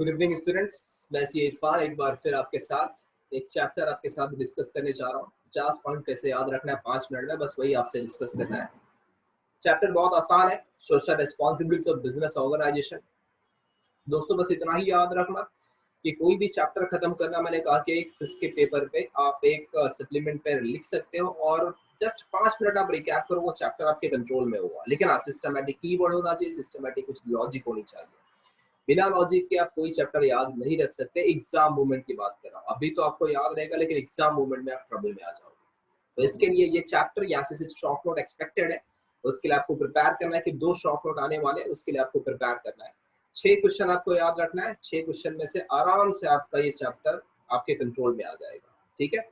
Good evening students, मैं सी इरफान एक बार फिर आपके साथ एक चैप्टर आपके साथ डिस्कस करने जा रहा हूँ। 50 पॉइंट कैसे याद रखना है 5 मिनट में, बस वही आपसे डिस्कस करना है। चैप्टर बहुत आसान है, social responsibilities of business organisation. दोस्तों बस इतना ही याद रखना कि कोई भी चैप्टर खत्म करना, मैंने कहा कि एक इसके पेपर पे आप एक सप्लीमेंट पे लिख सकते हो और जस्ट 5 मिनट आप रिकैप करो, वो चैप्टर आपके कंट्रोल में होगा। लेकिन हाँ, सिस्टमैटिक कीवर्ड होना चाहिए, सिस्टमैटिक कुछ लॉजिक होनी चाहिए। बिना लॉजिक के आप कोई चैप्टर याद नहीं रख सकते। एग्जाम मूवमेंट की बात कर रहा हूँ, अभी तो आपको याद रहेगा लेकिन एग्जाम मूवमेंट में आप ट्रबल में आ जाओगे। तो इसके लिए ये चैप्टर यहाँ से शॉर्ट नोट एक्सपेक्टेड है, उसके लिए आपको प्रिपेयर करना है कि 2 शॉर्ट नोट आने वाले हैं, उसके लिए आपको प्रिपेयर करना है। 6 क्वेश्चन आपको याद रखना है। 6 क्वेश्चन में से आराम से आपका ये चैप्टर आपके कंट्रोल में आ जाएगा। ठीक है,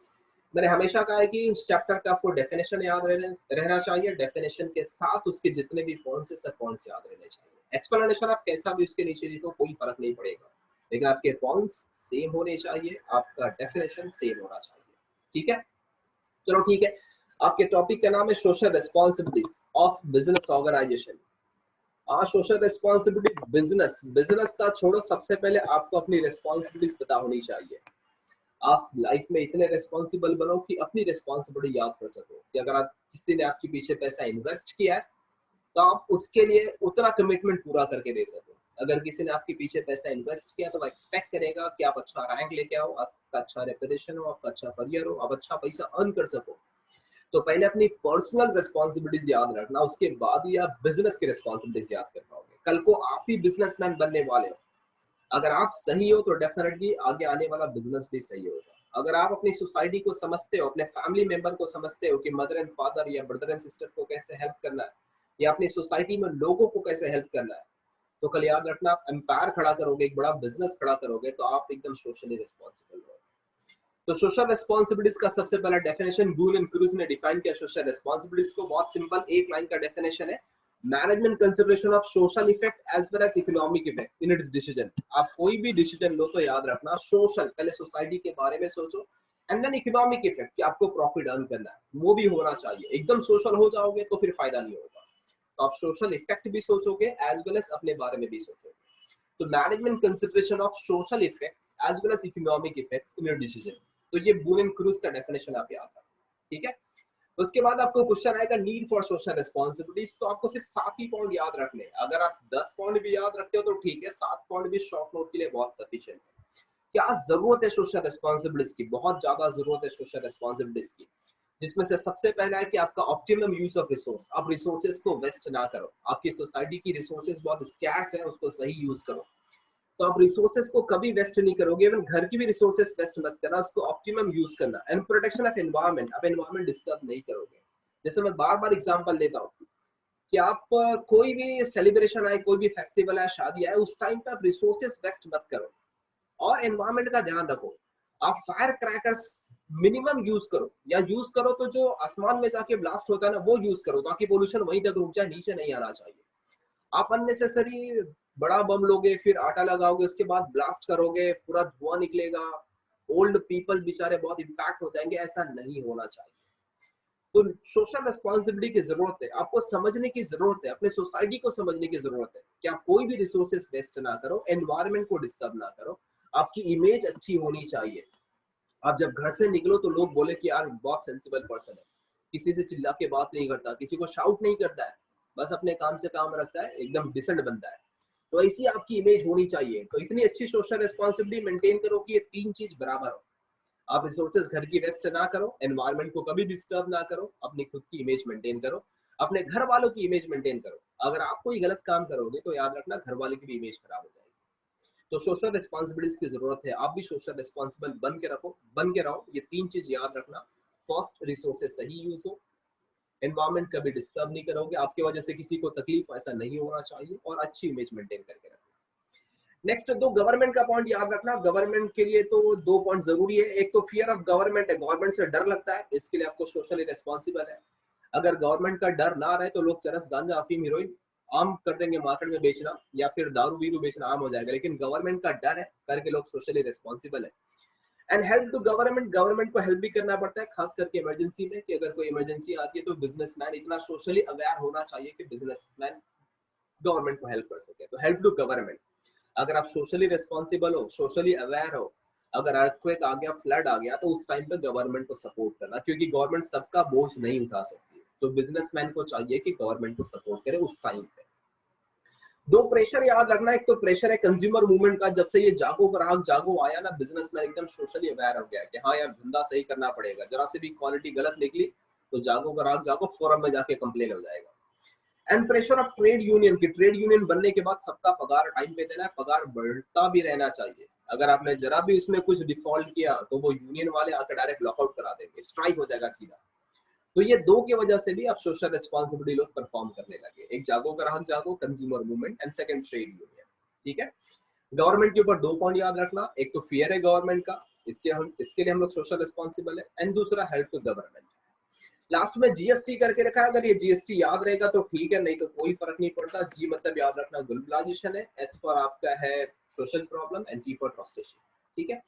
मैंने हमेशा कहा है कि इस चैप्टर का आपको डेफिनेशन याद रहना चाहिए, डेफिनेशन के साथ उसके जितने भी पॉइंट्स हैं सब पॉइंट्स याद रहने चाहिए। एक्सप्लेनेशन आप कैसा भी उसके नीचे लिखो कोई फर्क नहीं पड़ेगा, लेकिन आपके पॉइंट्स सेम होने चाहिए, आपका डेफिनेशन सेम होना चाहिए। ठीक है, चलो ठीक है। आपके टॉपिक का नाम है social responsibilities of business organisation. Social responsibility business का छोड़ो, सबसे पहले आपको अपनी रिस्पॉन्सिबिलिटीज पता होनी चाहिए। आप लाइफ में इतने रिस्पॉन्सिबल बनो कि अपनी रिस्पॉन्सिबिलिटी याद कर सको कि अगर आप किसी ने आपके पीछे पैसा इन्वेस्ट किया है तो आप उसके लिए उतना कमिटमेंट पूरा करके दे सको। अगर किसी ने आपके पीछे पैसा इन्वेस्ट किया तो वो एक्सपेक्ट करेगा कि आप अच्छा रैंक लेके आओ, आपका अच्छा रेपुटेशन हो, आपका अच्छा करियर हो, आप अच्छा पैसा अर्न कर सको। तो पहले अपनी पर्सनल रिस्पॉन्सिबिलिटीज याद रखना, उसके बाद ही आप बिजनेस की रिस्पॉन्सिबिलिटीज याद कर पाओगे। कल को आप ही बिजनेसमैन बनने वाले हो। अगर आप सही हो तो डेफिनेटली आगे आने वाला बिजनेस भी सही होगा। अगर आप अपनी सोसाइटी को समझते हो, अपने फैमिली मेंबर को समझते हो कि मदर एंड फादर या ब्रदर एंड सिस्टर को कैसे हेल्प करना है या अपनी सोसाइटी में लोगों को कैसे हेल्प करना है, तो कल याद रखना आप एम्पायर खड़ा करोगे, एक बड़ा बिजनेस खड़ा करोगे तो आप एकदम सोशली रिस्पॉन्सिबल हो। तो सोशल रिस्पॉन्सिबिलिटीज का सबसे पहला डेफिनेशन बून एंड क्रूज ने डिफाइन किया सोशल रिस्पॉन्सिबिलिटीज को। बहुत सिंपल एक लाइन का डेफिनेशन है, management consideration of social effect as well as economic effect in its decision. आप कोई भी डिसीजन लो तो याद रखना सोशल, पहले सोसाइटी के बारे में सोचो एंड देन इकोनॉमिक इफेक्ट कि आपको प्रॉफिट अर्न करना है, वो भी होना चाहिए। एकदम सोशल हो जाओगे तो फिर फायदा नहीं होगा। तो आप सोशल इफेक्ट भी सोचोगे एज वेल एज अपने बारे में भी सोचोगे। तो management consideration of social effects as well as economic effects in your decision. तो ये बून एंड क्रूज का डेफिनेशन आप याद रखना। ठीक है, उसके बाद आपको क्वेश्चन आएगा नीड फॉर सोशल रिस्पॉन्सिबिलिटीज। तो आपको सिर्फ 7 ही पॉइंट याद रखने हैं। अगर आप 10 पॉइंट भी याद रखते हो तो ठीक है, 7 पॉइंट भी शॉर्ट नोट के लिए बहुत सफिशिएंट है। क्या जरूरत है सोशल रिस्पॉन्सिबिलिटीज की? बहुत ज्यादा जरूरत है सोशल रिस्पॉन्सिबिलिटीज की, जिसमें से सबसे पहला है कि आपका ऑप्टिमम यूज ऑफ रिसोर्स। आप रिसोर्सेज को वेस्ट ना करो। आपकी सोसाइटी की रिसोर्सेज बहुत स्कैर्स है, उसको सही यूज करो। तो आप रिसोर्सेज को कभी वेस्ट नहीं करोगे, इवन घर की भी रिसोर्सेज वेस्ट मत करना, उसको ऑप्टिमम यूज करना। एंड प्रोटेक्शन ऑफ एनवायरनमेंट, आप एनवायरनमेंट डिस्टर्ब नहीं करोगे। जैसे मैं बार बार एग्जांपल देता हूँ कि आप कोई भी सेलिब्रेशन आए, कोई भी फेस्टिवल आए, शादी आए, उस टाइम पे आप रिसोर्सेज वेस्ट मत करो और एनवायरनमेंट का ध्यान रखो। आप फायर क्रैकर्स मिनिमम यूज करो, या यूज करो तो जो आसमान में जाके ब्लास्ट होता है ना वो यूज करो, ताकि पोल्यूशन वहीं तक रुक जाए, नीचे नहीं आना चाहिए। आप अननेसेसरी बड़ा बम लोगे, फिर आटा लगाओगे, उसके बाद ब्लास्ट करोगे, पूरा धुआं निकलेगा, ओल्ड पीपल बेचारे बहुत इम्पैक्ट हो जाएंगे, ऐसा नहीं होना चाहिए। तो सोशल रिस्पॉन्सिबिलिटी की जरूरत है, आपको समझने की जरूरत है, अपने सोसाइटी को समझने की जरूरत है कि आप कोई भी रिसोर्सेज वेस्ट ना करो, एनवायरनमेंट को डिस्टर्ब ना करो। आपकी इमेज अच्छी होनी चाहिए। आप जब घर से निकलो तो लोग बोले कि यार बहुत सेंसिबल पर्सन है, किसी से चिल्ला के बात नहीं करता, किसी को शाउट नहीं करता है, बस अपने काम से काम रखता है, एकदम डिसेंट बनता है। तो ऐसी आपकी इमेज होनी चाहिए। तो इतनी अच्छी सोशल रिस्पॉन्सिबिलिटी मेंटेन करो कि ये 3 चीज बराबर हो। आप रिसोर्सेज घर की वेस्ट ना करो, एनवायरनमेंट को कभी डिस्टर्ब ना करो, अपनी खुद की इमेज मेंटेन करो, अपने घर वालों की इमेज मेंटेन करो। अगर आप कोई गलत काम करोगे तो याद रखना घर वाले की भी इमेज खराब हो जाएगी। तो सोशल रिस्पॉन्सिबिलिटीज की जरूरत है, आप भी सोशल रिस्पॉन्सिबल बन के रहो। ये 3 चीज याद रखना। फर्स्ट, रिसोर्सेज सही यूज हो, एनवायरनमेंट कभी डिस्टर्ब नहीं करोगे, आपकी वजह से किसी को तकलीफ ऐसा नहीं होना चाहिए, और अच्छी इमेज मेंटेन करके रखना। नेक्स्ट, 2 गवर्नमेंट का पॉइंट याद रखना। गवर्नमेंट के लिए तो 2 पॉइंट जरूरी है। एक तो फियर ऑफ गवर्नमेंट है, गवर्नमेंट से डर लगता है, इसके लिए आपको सोशली रिस्पॉन्सिबल है। अगर गवर्नमेंट का डर ना रहे तो लोग चरस, गांजा, अफीम, हीरोइन आम कर देंगे मार्केट में बेचना, या फिर दारू बीरू बेचना आम हो जाएगा। लेकिन गवर्नमेंट का डर है करके लोग सोशली रिस्पॉन्सिबल है। And help to government, government को हेल्प भी करना पड़ता है, खास करके इमरजेंसी में, कि अगर कोई इमरजेंसी आती है तो बिजनेसमैन इतना सोशली अवेयर होना चाहिए कि बिजनेसमैन गवर्नमेंट को हेल्प कर सके। तो हेल्प टू गवर्नमेंट। अगर आप सोशली रिस्पॉन्सिबल हो, सोशली अवेयर हो, अगर अर्थक्वेक आ गया, फ्लड आ गया, तो उस टाइम पे गवर्नमेंट को सपोर्ट करना, क्योंकि गवर्नमेंट सबका बोझ नहीं उठा सकती। तो बिजनेसमैन को चाहिए कि गवर्नमेंट को सपोर्ट करे उस टाइम पे। दो प्रेशर याद रखना, एक तो प्रेशर है कंज्यूमर मूवमेंट का, जब से ये जागो ग्राहक जागो आया ना, बिजनेसमैन एकदम सोशली अवेयर हो गया कि हाँ यार धंधा सही करना पड़ेगा, जरा से भी क्वालिटी गलत निकली तो जागो ग्राहक जागो, फोरम में जाके कंप्लेन हो जाएगा। And pressure of trade union की, ट्रेड यूनियन बनने के बाद सबका पगार टाइम पे देना है, पगार बढ़ता भी रहना चाहिए। अगर आपने जरा भी उसमें कुछ डिफॉल्ट किया तो वो यूनियन वाले आकर डायरेक्ट लॉकआउट करा देंगे, स्ट्राइक हो जाएगा सीधा। तो ये दो की वजह से भी आप सोशल रिस्पॉन्सिबिलिटी लोग परफॉर्म करने लगे, एक जागो ग्राहक जागो, consumer movement, and second trade union. ठीक है, गवर्नमेंट के ऊपर 2 पॉइंट याद रखना, एक तो फियर है गवर्नमेंट का, इसके लिए हम लोग सोशल रिस्पॉन्सिबल है, एंड दूसरा हेल्प टू गवर्नमेंट। लास्ट में जीएसटी करके रखा है, अगर ये जीएसटी याद रहेगा तो ठीक है, नहीं तो कोई फर्क नहीं पड़ता। जी मतलब याद रखना ग्लोबलाइजेशन है, एस फॉर आपका है social problem, and T for ट्रस्टेशन। ठीक है,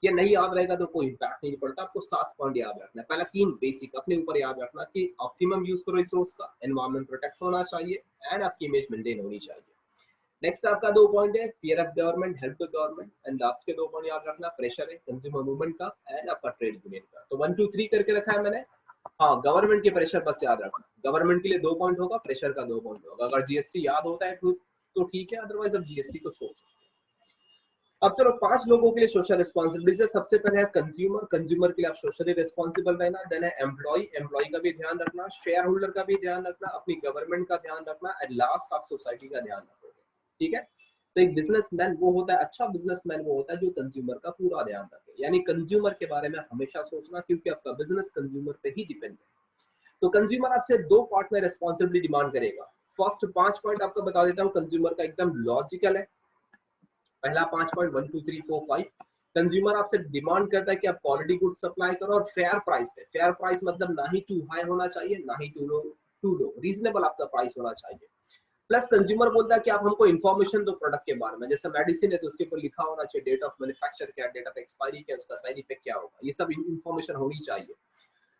ये नहीं याद रहेगा तो कोई इम्पैक्ट नहीं पड़ता। आपको 7 पॉइंट याद रखना है। पहला 3 बेसिक अपने ऊपर याद रखना कि ऑप्टिमम यूज करो रिसोर्स का, एनवायरनमेंट प्रोटेक्ट होना चाहिए, एंड आपकी इमेज मेंटेन होनी चाहिए। नेक्स्ट आपका 2 पॉइंट है fear of government, help to government, and last के 2 पॉइंट याद रखना, प्रेशर है कंज्यूमर मूवमेंट का एंड आपका ट्रेड यूनियन का। तो 1 2 3 करके रखा है मैंने। हाँ, गवर्नमेंट के प्रेशर बस याद रखना, गवर्नमेंट के लिए 2 पॉइंट होगा, प्रेशर का 2 पॉइंट होगा। अगर जीएसटी याद होता है तो ठीक है, अदरवाइज अब जीएसटी को छोड़ सकते हैं। अब चलो 5 लोगों के लिए सोशल रिस्पॉन्सिबिलिटी से सबसे पहले है कंज्यूमर, कंज्यूमर के लिए आप सोशली रिस्पॉन्सिबल रहना। देन है एम्प्लॉय, एम्प्लॉय का भी ध्यान रखना, शेयर होल्डर का भी ध्यान रखना, अपनी गवर्नमेंट का ध्यान रखना, एंड लास्ट आप सोसाइटी का ध्यान रखोगे। ठीक है, तो एक बिजनेसमैन वो होता है, अच्छा बिजनेसमैन वो होता है जो कंज्यूमर का पूरा ध्यान रखे, यानी कंज्यूमर के बारे में हमेशा सोचना, क्योंकि आपका बिजनेस कंज्यूमर पे ही डिपेंड है। तो कंज्यूमर आपसे 2 पार्ट में रिस्पॉन्सिबिलिटी डिमांड करेगा। फर्स्ट 5 पॉइंट आपको बता देता हूँ, कंज्यूमर का एकदम लॉजिकल है। पहला 5 पॉइंट 1 2 3 4 5, कंज्यूमर आपसे डिमांड करता है कि आप क्वालिटी गुड सप्लाई करो और फेयर प्राइस पे। फेयर प्राइस मतलब ना ही टू हाई होना चाहिए, ना ही टू लो, रीजनेबल आपका प्राइस होना चाहिए। प्लस कंज्यूमर बोलता है कि आप हमको इन्फॉर्मेशन दो प्रोडक्ट के बारे में, जैसे मेडिसिन है तो उसके ऊपर लिखा होना चाहिए डेट ऑफ मैन्युफैक्चर क्या, डेट ऑफ एक्सपायरी क्या, उसका साइड इफेक्ट क्या होगा, ये सब इन्फॉर्मेशन होनी चाहिए।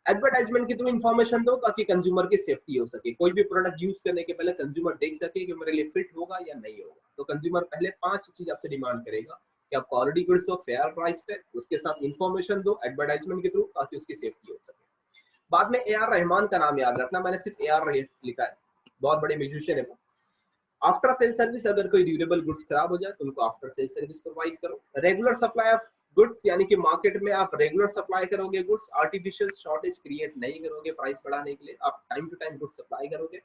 एडवर्टाइजमेंट के थ्रू इन्फॉर्मेशन दो ताकि कंज्यूमर की सेफ्टी हो सके, कोई भी प्रोडक्ट यूज करने के पहले कंज्यूमर देख सके कि मेरे लिए फिट होगा या नहीं होगा। तो कंज्यूमर पहले 5 चीज आपसे डिमांड करेगा कि आप क्वालिटी गुड्स दो फेयर प्राइस पे, उसके साथ इन्फॉर्मेशन दो एडवर्टाइजमेंट के थ्रू ताकि उसकी सेफ्टी हो सके। बाद में ए आर रहमान का नाम याद रखना, मैंने सिर्फ ए आर लिखा है, बहुत बड़े म्यूजिशियन है वो। आफ्टर सेल सर्विस, अगर कोई ड्यूरेबल गुड्स खराब हो जाए तो उनको आफ्टर सेल सर्विस प्रोवाइड करो। रेगुलर सप्लाई ऑफ गुड्स, यानी कि मार्केट में आप रेगुलर सप्लाई करोगे गुड्स, आर्टिफिशियल शॉर्टेज क्रिएट नहीं करोगे प्राइस बढ़ाने के लिए, आप time to time goods supply करोगे।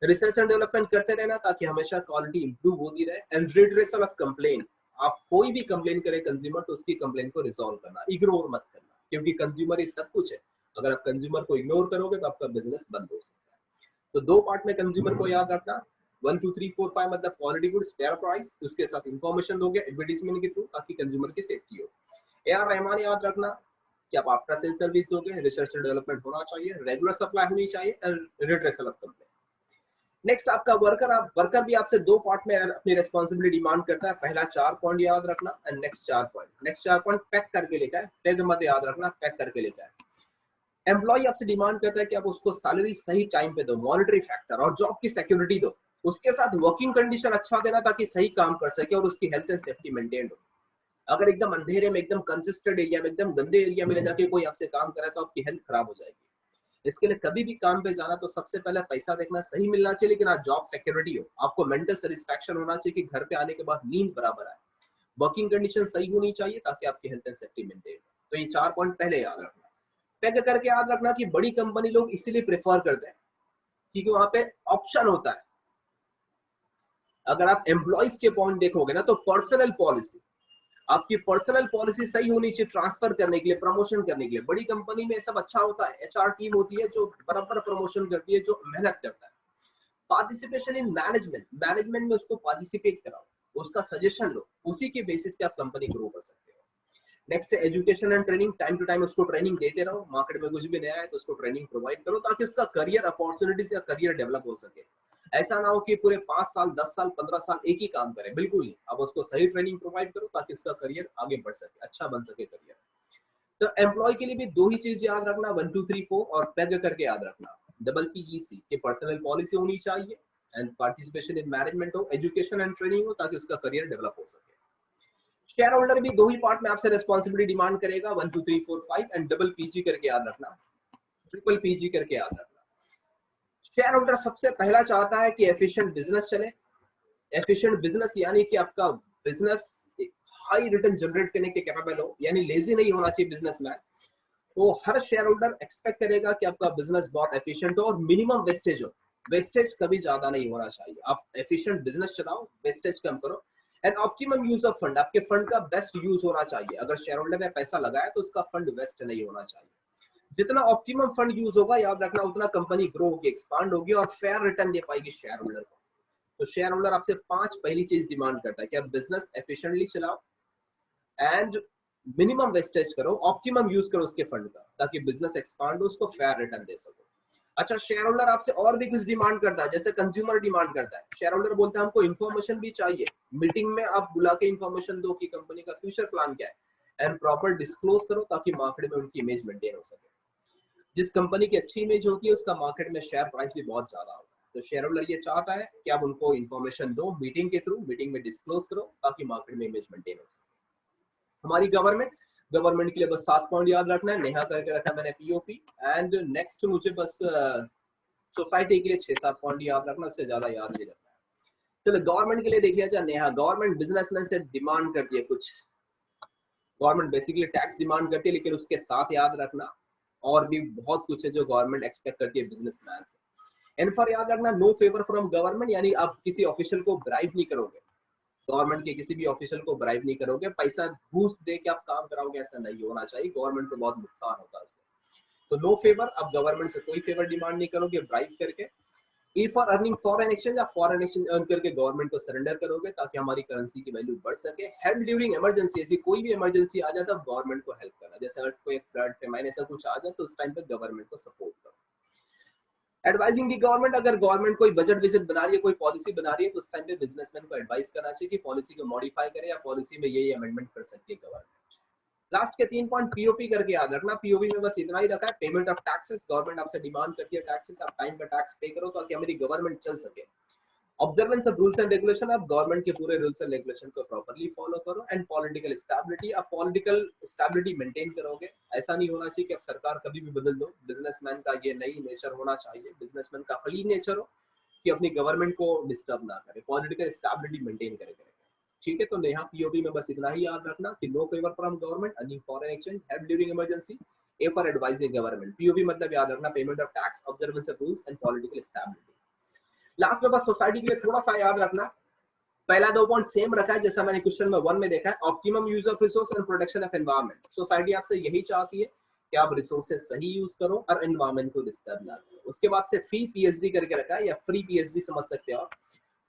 रिसर्च एंड डेवलपमेंट करते रहना ताकि हमेशा क्वालिटी इंप्रूव होती रहे। एंड रिड्रेसल ऑफ कंप्लेन, आप कोई भी कंप्लेन करे कंज्यूमर तो उसकी कंप्लेन को रिजॉल्व करना, इग्नोर मत करना, क्योंकि कंज्यूमर ही सब कुछ है। अगर आप कंज्यूमर को इग्नोर करोगे तो आपका बिजनेस बंद हो सकता है। तो 2 पार्ट में कंज्यूमर को याद रखना, 1 2 3 4 5 मतलब क्वालिटी गुड्स, फेयर प्राइस, उसके साथ इंफॉर्मेशन दोगे एडवर्टाइजमेंट के थ्रू ताकि कंज्यूमर की सेफ्टी हो। ए आर रहमान याद रखना कि आप आफ्टर सेल सर्विस दोगे, रिसर्च एंड डेवलपमेंट होना चाहिए, रेगुलर सप्लाई होनी चाहिए, and redressal of complain. Next आपका वर्कर, आप वर्कर भी आपसे 2 पार्ट में अपनी रिस्पॉन्सिबिलिटी डिमांड करता है। पहला 4 पॉइंट याद रखना, एंड नेक्स्ट 4 पॉइंट पैक करके लिखा है, टैग मत याद रखना, पैक करके लिखा है। एम्प्लॉय आपसे डिमांड करता है कि आप उसको सैलरी सही टाइम पे दो, मॉनिटरी फैक्टर और जॉब की सिक्योरिटी दो, उसके साथ वर्किंग कंडीशन अच्छा देना ताकि सही काम कर सके और उसकी हेल्थ एंड सेफ्टी मेंटेन हो। अगर एकदम अंधेरे में, एकदम कंजेस्टेड एरिया में, एकदम गंदे एरिया में ले जाके कोई आपसे काम करे तो आपकी हेल्थ खराब हो जाएगी। इसके लिए कभी भी काम पे जाना तो सबसे पहले पैसा देखना सही मिलना चाहिए, लेकिन आज जॉब सिक्योरिटी हो, आपको मेंटल सेटिस्फैक्शन होना चाहिए कि घर पे आने के बाद नींद बराबर आए, वर्किंग कंडीशन सही होनी चाहिए ताकि आपकी हेल्थ एंड सेफ्टी मेंटेन हो। तो ये 4 पॉइंट पहले याद रखना। पैक करके याद रखना कि बड़ी कंपनी लोग इसीलिए प्रेफर करते हैं क्योंकि वहां पे ऑप्शन होता है। अगर आप एम्प्लॉइज के पॉइंट देखोगे ना तो पर्सनल पॉलिसी, आपकी पर्सनल पॉलिसी सही होनी चाहिए ट्रांसफर करने के लिए, प्रमोशन करने के लिए। बड़ी कंपनी में सब अच्छा होता है, एचआर टीम होती है जो बराबर प्रमोशन करती है, जो मेहनत करता है। पार्टिसिपेशन इन मैनेजमेंट, मैनेजमेंट में उसको पार्टिसिपेट कराओ, उसका सजेशन लो, उसी के बेसिस पे आप कंपनी ग्रो कर सकते हो। Next education and training, time to time उसको ट्रेनिंग देते रहो, मार्केट में कुछ भी नया है तो उसको ट्रेनिंग प्रोवाइड करो ताकि उसका करियर अपॉर्चुनिटीज या करियर डेवलप हो सके। ऐसा ना हो कि पूरे 5 साल 10 साल 15 साल एक ही काम करे, बिल्कुल नहीं। अब उसको सही ट्रेनिंग प्रोवाइड करो ताकि उसका करियर आगे बढ़ सके, अच्छा बन सके करियर। तो एम्प्लॉय के लिए भी 2 ही चीज याद रखना, 1 2 3 4 और पैग करके याद रखना, डबल PEC की पर्सनल पॉलिसी होनी चाहिए, एंड पार्टिसिपेशन इन मैनेजमेंट हो, एजुकेशन एंड ट्रेनिंग हो, ताकि उसका करियर डेवलप हो सके। शेयर होल्डर भी दो ही पार्ट में आपसे रेस्पॉन्सिबिलिटी डिमांड करेगा, 1 2 3 4 5 एंड डबल पीजी करके याद रखना, ट्रिपल पीजी करके याद रखना। शेयर होल्डर सबसे पहला चाहता है कि एफिशिएंट बिजनेस चले। एफिशिएंट बिजनेस यानी कि आपका बिजनेस हाई रिटर्न जनरेट करने के कैपेबल हो, यानी लेजी नहीं होना चाहिए बिजनेसमैन। तो हर शेयर होल्डर एक्सपेक्ट करेगा कि आपका बिजनेस बहुत एफिशिएंट हो और मिनिमम वेस्टेज हो। वेस्टेज कभी ज्यादा नहीं होना चाहिए। आप एफिशिएंट बिजनेस चलाओ, वेस्टेज कम करो। And optimum use of fund, आपके फंड का बेस्ट यूज होना चाहिए। अगर शेयर होल्डर ने पैसा लगाया तो उसका फंड वेस्ट नहीं होना चाहिए। जितना ऑप्टिमम फंड यूज होगा, याद रखना, उतना कंपनी ग्रो होगी, एक्सपांड होगी और फेयर रिटर्न दे पाएगी शेयर होल्डर को। तो शेयर होल्डर आपसे 5 पहली चीज डिमांड करता है कि आप बिजनेस एफिशिएंटली चलाओ एंड मिनिमम वेस्टेज करो, ऑप्टिमम यूज करो उसके फंड का, ताकि बिजनेस एक्सपांड हो, उसको फेयर रिटर्न दे सको। अच्छा, शेयर होल्डर आपसे और भी कुछ डिमांड करता है, जैसे कंज्यूमर डिमांड करता है। शेयर होल्डर बोलता है हमको इन्फॉर्मेशन भी चाहिए, मीटिंग में आप बुला के इन्फॉर्मेशन दो कि कंपनी का फ्यूचर प्लान क्या है एंड प्रॉपर डिस्क्लोज करो, ताकि मार्केट में उनकी इमेज मेंटेन हो सके। जिस कंपनी की अच्छी इमेज होती है उसका मार्केट में शेयर प्राइस भी बहुत ज्यादा होता है। तो शेयर होल्डर ये चाहता है कि आप उनको इन्फॉर्मेशन दो मीटिंग के थ्रू, मीटिंग में डिस्क्लोज करो, ताकि मार्केट में इमेज मेंटेन हो सके। हमारी गवर्नमेंट के लिए बस 7 पॉइंट याद रखना है, नेहा करके रखा मैंने पीओपी। एंड नेक्स्ट मुझे बस सोसाइटी के लिए 6-7 पॉइंट याद रखना, उससे ज्यादा याद नहीं रखना है। चलो गवर्नमेंट के लिए देखिए। अच्छा नेहा, गवर्नमेंट बिजनेसमैन से डिमांड करती है कुछ। गवर्नमेंट बेसिकली टैक्स डिमांड करती है, लेकिन उसके साथ याद रखना और भी बहुत कुछ है जो गवर्नमेंट एक्सपेक्ट करती है बिजनेसमैन से। एंड फॉर याद रखना, नो फेवर फ्रॉम गवर्नमेंट, यानी आप किसी ऑफिशियल को ब्राइब नहीं करोगे। गवर्नमेंट के किसी भी ऑफिशियल को ब्राइब नहीं करोगे, पैसा घूस दे के आप काम कराओगे, ऐसा नहीं होना चाहिए। गवर्नमेंट को बहुत नुकसान होता है उससे। तो नो फेवर, आप गवर्नमेंट से कोई फेवर डिमांड नहीं करोगे ब्राइब करके। E for earning foreign exchange, आप फॉरेन एक्सचेंज अर्न करके गवर्नमेंट को सरेंडर करोगे, ताकि हमारी करेंसी की वैल्यू बढ़ सके। हेल्प ड्यूरिंग इमरजेंसी, ऐसी कोई भी इमरजेंसी आ जाए तो गवर्नमेंट को हेल्प करना, जैसे अर्थक्वेक, फ्लड, फेमाइन, ऐसा कुछ आ जाए तो उस टाइम पे गवर्नमेंट को सपोर्ट करो। एडवाइजिंग दी गवर्नमेंट, अगर गवर्नमेंट कोई बजट बना रही है, कोई पॉलिसी बना रही है, तो उस टाइम पे बिजनेसमैन को एडवाइस करना चाहिए कि पॉलिसी को मॉडिफाई करे या पॉलिसी में ये अमेंडमेंट कर सकती है गवर्नमेंट। लास्ट के 3 पॉइंट पीओपी करके याद रखना। पीओपी में बस इतना ही रखा है, पेमेंट ऑफ टैक्सेस। गवर्नमेंट आपसे डिमांड करती है टैक्सेस, आप टाइम पर टैक्स पे करो ताकि हमारी गवर्नमेंट चल सके। Observance of rules and regulation, आप गवर्नमेंट के पूरे रूल्स एंड रेगुलेशन को प्रॉपर्ली फॉलो करो। एंड पॉलिटिकल स्टेबिलिटी, आप पॉलिटिकल स्टेबिलिटी मेंटेन करोगे। ऐसा नहीं होना चाहिए कि आप सरकार कभी भी बदल दो। बिजनेसमैन का ये नई नेचर होना चाहिए, बिजनेसमैन का क्लीन नेचर हो कि अपनी गवर्नमेंट को डिस्टर्ब ना करे, पॉलिटिकल स्टेबिलिटी मेंटेन करे। ठीक है, तो नेहा पीओपी में बस इतना ही याद रखना कि no favour from government, earning foreign exchange, help during emergency. A for advising government. POP मतलब याद रखना, payment of tax, observance of rules and political stability. Last में बस सोसाइटी के लिए थोड़ा सा याद रखना। पहला 2 पॉइंट सेम रखा है जैसा मैंने क्वेश्चन में 1 में देखा है, optimum use of resource and protection of environment. Society आपसे यही चाहती है कि आप रिसोर्सेज सही यूज करो और एनवायरनमेंट को डिस्टर्ब ना करो। उसके बाद से फी पीएचडी करके रखा है, या फ्री पीएचडी समझ सकते हो आप।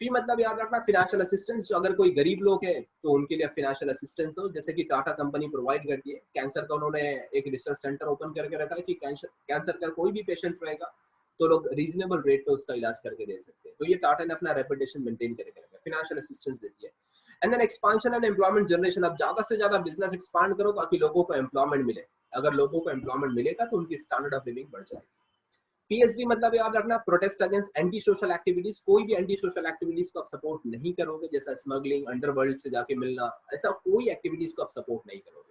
फी मतलब याद रखना फाइनेंशियल असिस्टेंस, जो अगर कोई गरीब लोग है तो उनके लिए फाइनेंशियल असिस्टेंस हो, जैसे कि टाटा कंपनी प्रोवाइड करती है। कैंसर का उन्होंने एक रिसर्च सेंटर ओपन करके रखा है कि कैंसर का कोई भी पेशेंट रहेगा तो लोग रीजनेबल रेट पे उसका इलाज करके दे सकते हैं। तो ये टाटा ने अपना रेपुटेशन मेंटेन करके रखा है, फाइनेंशियल असिस्टेंस देती है। And then expansion and employment generation, अब ज्यादा से ज्यादा बिजनेस एक्सपांड करो ताकि लोगों को एम्प्लॉयमेंट मिले। अगर लोगों को एम्प्लॉयमेंट मिलेगा तो उनकी स्टैंडर्ड ऑफ लिविंग बढ़ जाएगी। पीएचडी मतलब याद रखना, protest against anti social activities. कोई भी एंटी सोशल एक्टिविटीज को आप सपोर्ट नहीं करोगे, जैसा स्मगलिंग, अंडरवर्ल्ड से जाके मिलना, ऐसा कोई एक्टिविटीज को आप सपोर्ट नहीं करोगे।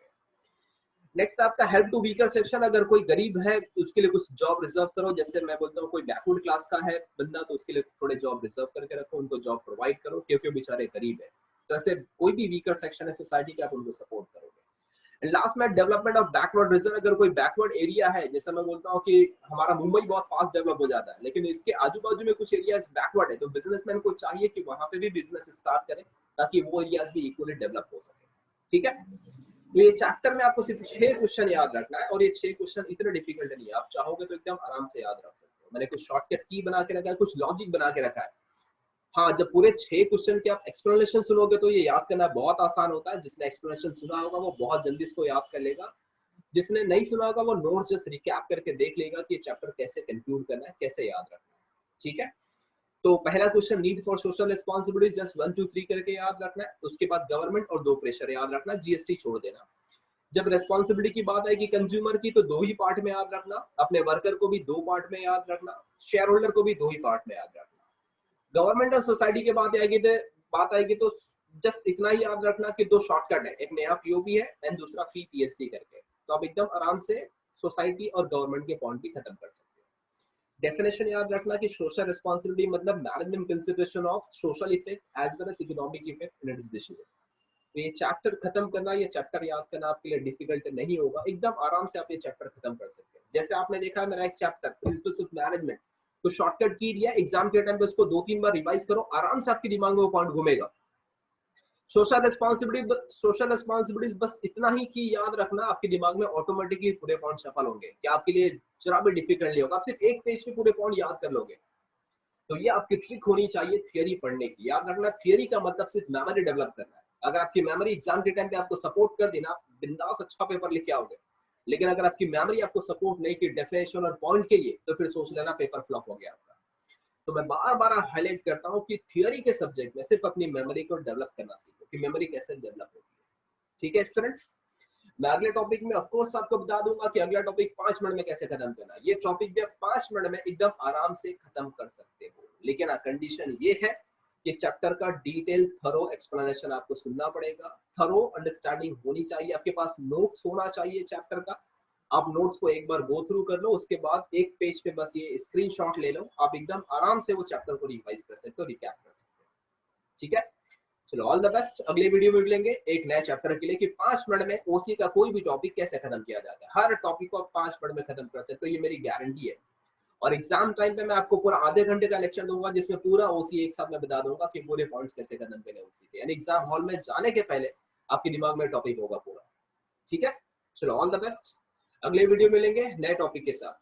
नेक्स्ट आपका हेल्प टू वीकर सेक्शन, अगर कोई गरीब है उसके लिए कुछ जॉब रिजर्व करो। जैसे मैं बोलता हूँ कोई बैकवर्ड क्लास का है बंदा तो उसके लिए थोड़े जॉब रिजर्व करके रखो, उनको जॉब प्रोवाइड करो क्योंकि बेचारे गरीब है। तो ऐसे कोई भी वीकर सेक्शन है सोसाइटी के, आप उनको सपोर्ट करोगे। लास्ट में डेवलपमेंट ऑफ बैकवर्ड रीजन, अगर कोई बैकवर्ड एरिया है, जैसे मैं बोलता हूँ कि हमारा मुंबई बहुत फास्ट डेवलप हो जाता है लेकिन इसके आजू बाजू में कुछ एरिया बैकवर्ड है, तो बिजनेसमैन को चाहिए कि वहां पे भी बिजनेस स्टार्ट करें ताकि वो एरियाज भी इक्वली डेवलप हो सके। ठीक है, तो ये चैप्टर में आपको सिर्फ 6 क्वेश्चन याद रखना है और ये 6 क्वेश्चन इतने डिफिकल्ट नहीं है, आप चाहोगे तो एकदम आराम से याद रख सकते हो। मैंने कुछ शॉर्टकट की बना के रखा है, कुछ लॉजिक बना के रखा है। हाँ, जब पूरे 6 क्वेश्चन के आप एक्सप्लेनेशन सुनोगे तो ये याद करना बहुत आसान होता है। जिसने एक्सप्लेनेशन सुना होगा वो बहुत जल्दी इसको याद कर लेगा, जिसने नहीं सुना होगा वो नोट्स जस्ट रिकैप करके देख लेगा कि ये चैप्टर कैसे कंक्लूड करना है, कैसे याद रखना है। ठीक है, तो पहला question need for social responsibility, just 1 2 3 करके याद रखना है। उसके बाद गवर्नमेंट और 2 प्रेशर याद रखना, जीएसटी छोड़ देना। जब रेस्पॉन्सिबिलिटी की बात आएगी कंज्यूमर की तो 2 ही पार्ट में याद रखना, अपने वर्कर को भी 2 पार्ट में याद रखना, शेयर होल्डर को भी 2 ही पार्ट में याद रखना। गवर्नमेंट और सोसाइटी की बात आएगी तो जस्ट इतना ही याद रखना कि दो शॉर्टकट है, एक नया पीओबी है एंड दूसरा फ्री पीएचडी करके, तो आप एकदम आराम से सोसाइटी और गवर्नमेंट के पॉइंट भी खत्म कर सकते हो। डेफिनेशन याद रखना कि सोशल रिस्पांसिबिलिटी मतलब management consideration of social effect as well as economic effect in its decision. तो ये चैप्टर खत्म करना, ये चैप्टर याद करना आपके लिए डिफिकल्ट नहीं होगा, एकदम आराम से आप ये चैप्टर खत्म कर सकते हैं। जैसे आपने देखा है मेरा एक चैप्टर प्रिंसिपल्स ऑफ मैनेजमेंट, तो शॉर्टकट की दिया, एग्जाम के टाइम पे उसको 2-3 बार रिवाइज करो, आराम से आपके दिमाग में वो पॉइंट घूमेगा। सोशल रिस्पॉन्सिबिलिटीज बस इतना ही कि याद रखना, आपके दिमाग में ऑटोमेटिकली पूरे पॉइंट सफल होंगे, कि आपके लिए जरा भी डिफिकल्ट नहीं होगा, आप सिर्फ एक पेज पे पूरे पॉइंट याद कर लोगे। तो ये आपकी ट्रिक होनी चाहिए थियरी पढ़ने की। याद रखना थियरी का मतलब सिर्फ मेमोरी डेवलप करना है। अगर आपकी मेमोरी एग्जाम के टाइम पे आपको सपोर्ट कर देना, आप बिंदास अच्छा पेपर लिख के आओगे। लेकिन अगर आपकी मेमोरी आपको सपोर्ट नहीं की डेफिनेशन और पॉइंट के लिए, तो फिर सोच लेना पेपर फ्लॉप हो गया आपका। तो मैं बार बार हाईलाइट करता हूँ कि थियरी के सब्जेक्ट में सिर्फ अपनी मेमोरी को डेवलप करना सीखो, कि मेमोरी कैसे डेवलप होती है। ठीक है स्टूडेंट्स, मैं अगले टॉपिक में ऑफ कोर्स आपको बता दूंगा कि अगला टॉपिक 5 मिनट में कैसे खत्म करना है। ये टॉपिक भी आप 5 मिनट में एकदम आराम से खत्म कर सकते हो, लेकिन कंडीशन ये है कि चैप्टर का डिटेल थरो एक्सप्लेनेशन आपको सुनना पड़ेगा, थरो अंडरस्टैंडिंग होनी चाहिए, आपके पास नोट्स होना चाहिए चैप्टर का। आप नोट्स को एक बार गो थ्रू कर लो, उसके बाद एक पेज पे बस ये स्क्रीनशॉट ले लो, आप एकदम आराम से वो चैप्टर को रिवाइज कर सकते हो, रिकैप कर सकते हो। ठीक है, चलो ऑल द बेस्ट। अगले वीडियो में मिलेंगे एक नए चैप्टर के लिए कि 5 मिनट में ओसी का कोई भी टॉपिक कैसे खत्म किया जाता है। हर टॉपिक को आप 5 मिनट में खत्म कर सकते हो, ये मेरी गारंटी है। और एग्जाम टाइम पे मैं आपको पूरा आधे घंटे का लेक्चर दूंगा, जिसमें पूरा ओसी एक साथ मैं बता दूंगा कि पूरे पॉइंट्स कैसे खत्म करने ओसी के, यानी एग्जाम हॉल में जाने के पहले आपके दिमाग में टॉपिक होगा पूरा। ठीक है, चलो ऑल द बेस्ट। अगले वीडियो मिलेंगे नए टॉपिक के साथ।